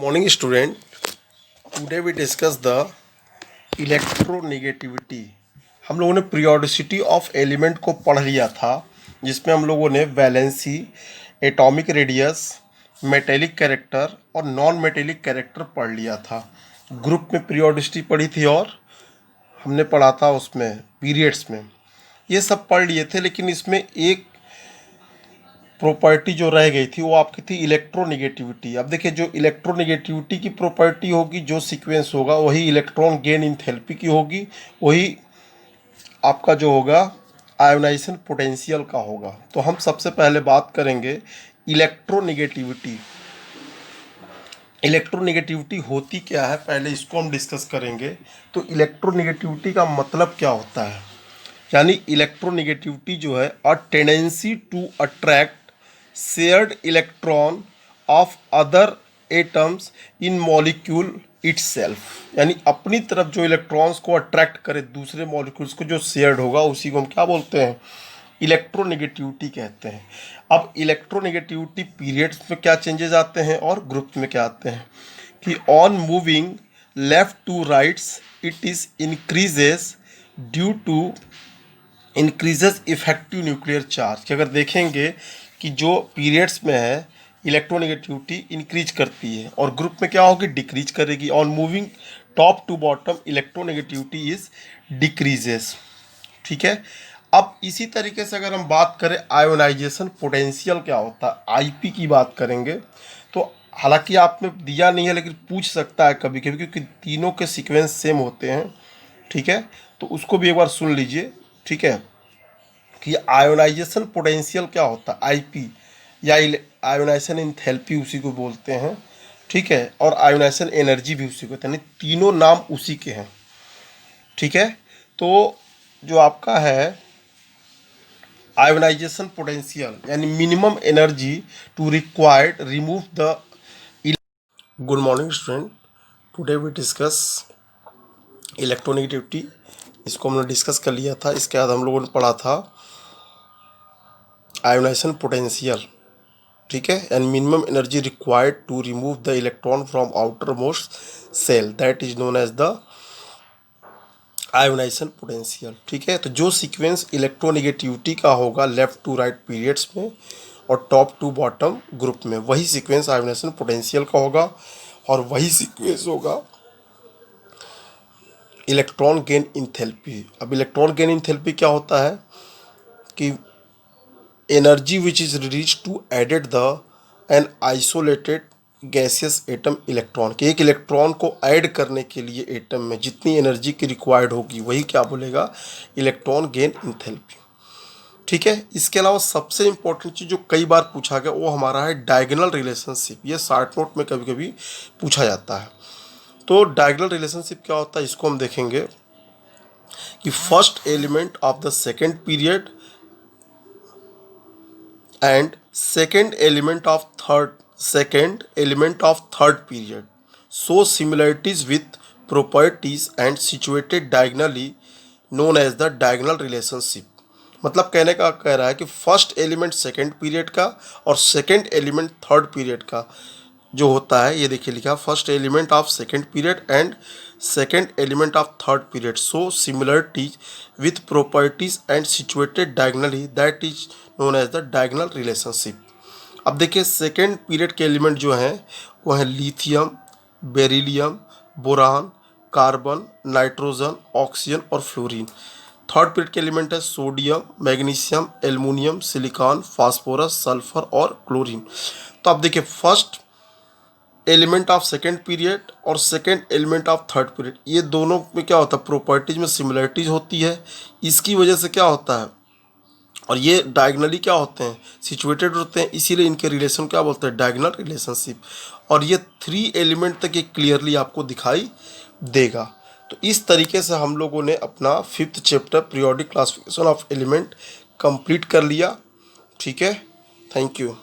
Morning student, today we discuss the electronegativity. हम लोगों ने पीरियोडिसिटी ऑफ एलिमेंट को पढ़ लिया था, जिसमें हम लोगों ने valency, atomic radius, metallic character और नॉन मेटेलिक कैरेक्टर पढ़ लिया था। ग्रुप में पीरियोडिसिटी पढ़ी थी और हमने पढ़ा था उसमें पीरियड्स में, ये सब पढ़ लिए थे। लेकिन इसमें एक प्रॉपर्टी जो रह गई थी वो आपकी थी इलेक्ट्रोनेगेटिविटी। अब देखिए, जो इलेक्ट्रोनेगेटिविटी की प्रॉपर्टी होगी, जो सीक्वेंस होगा, वही इलेक्ट्रॉन गेन इंथैल्पी की होगी, वही आपका जो होगा आयोनाइजेशन पोटेंशियल का होगा। तो हम सबसे पहले बात करेंगे इलेक्ट्रोनेगेटिविटी। इलेक्ट्रोनेगेटिविटी होती क्या है, पहले इसको हम डिस्कस करेंगे। तो इलेक्ट्रोनेगेटिविटी का मतलब क्या होता है, यानी इलेक्ट्रोनेगेटिविटी जो है a tendency to attract shared electron of other atoms in molecule itself, यानी अपनी तरफ जो इलेक्ट्रॉन्स को अट्रैक्ट करे दूसरे मॉलिक्यूल्स को जो शेयर्ड होगा, उसी को हम क्या बोलते हैं, इलेक्ट्रोनेगेटिविटी कहते हैं। अब इलेक्ट्रोनेगेटिविटी पीरियड्स में क्या चेंजेस आते हैं और ग्रुप में क्या आते हैं कि on moving left to rights it is increases due to increases effective nuclear charge. कि अगर देखेंगे कि जो पीरियड्स में है इलेक्ट्रोनेगेटिविटी इंक्रीज करती है और ग्रुप में क्या होगी, डिक्रीज करेगी। On moving top to bottom electronegativity is decreases. ठीक है। अब इसी तरीके से अगर हम बात करें आयोनाइजेशन पोटेंशियल क्या होता है, आईपी की बात करेंगे, तो हालांकि आपने दिया नहीं है लेकिन पूछ सकता है कभी कभी, क्योंकि तीनों के सीक्वेंस सेम होते हैं। ठीक है, तो उसको भी एक बार सुन लीजिए। ठीक है, कि आयोनाइजेशन पोटेंशियल क्या होता है, आईपी, या आयोनाइजेशन एंथैल्पी उसी को बोलते हैं। ठीक है, और आयोनाइजेशन एनर्जी भी उसी को कहते हैं, तीनों नाम उसी के हैं। ठीक है, तो जो आपका है आयोनाइजेशन पोटेंशियल यानी minimum energy to required remove the. Good morning student, today we discuss electronegativity. इसको हमने डिस्कस कर लिया था। इसके बाद हम लोगों ने पढ़ा था आयोनाइजेशन पोटेंशियल। ठीक है, and minimum energy required to remove the electron from outer most shell, that is known as the ionization potential. ठीक है, तो जो सीक्वेंस इलेक्ट्रोनेगेटिविटी का होगा लेफ्ट टू राइट पीरियड्स में और टॉप टू बॉटम ग्रुप में, वही सीक्वेंस आयोनाइजेशन पोटेंशियल का होगा और वही सीक्वेंस होगा इलेक्ट्रॉन गेन इंथैल्पी। अब इलेक्ट्रॉन गेन इंथैल्पी क्या होता है कि energy which is release to added the an isolated gaseous atom electron, के एक इलेक्ट्रॉन को ऐड करने के लिए एटम में जितनी एनर्जी की रिक्वायर्ड होगी वही क्या बोलेगा, इलेक्ट्रॉन गेन इंथैल्पी। ठीक है, इसके अलावा सबसे इंपॉर्टेंट चीज़ जो कई बार पूछा गया वो हमारा है डायगोनल रिलेशनशिप। ये शॉर्ट नोट में कभी कभी पूछा जाता है। तो डायगोनल रिलेशनशिप क्या होता है, इसको हम देखेंगे कि first element of the second period and second element of third period show similarities with properties and situated diagonally known as the diagonal relationship। मतलब कहने का कह रहा है कि फर्स्ट एलिमेंट सेकेंड पीरियड का और सेकेंड एलिमेंट थर्ड पीरियड का जो होता है, ये देखिए लिखा, first element of second period and second element of third period so similarities with properties and situated diagonally, that is known as the diagonal relationship. अब देखिए, सेकेंड पीरियड के एलिमेंट जो हैं वो हैं lithium, beryllium, boron, carbon, nitrogen, oxygen और fluorine. Third period के element है sodium, magnesium, aluminium, silicon, phosphorus, sulphur और क्लोरीन। तो अब देखिए, first element of second period और second element of third period, ये दोनों में क्या होता है, प्रॉपर्टीज में सिमिलरिटीज होती है। इसकी वजह से क्या होता है, और ये डायगनली क्या होते हैं, सिचुएटेड होते हैं, इसीलिए इनके रिलेशन क्या बोलते हैं, डायगोनल रिलेशनशिप। और ये थ्री एलिमेंट तक ये क्लियरली आपको दिखाई देगा। तो इस तरीके से हम लोगों ने अपना fifth chapter periodic classification of element complete कर लिया। ठीक है, थैंक यू।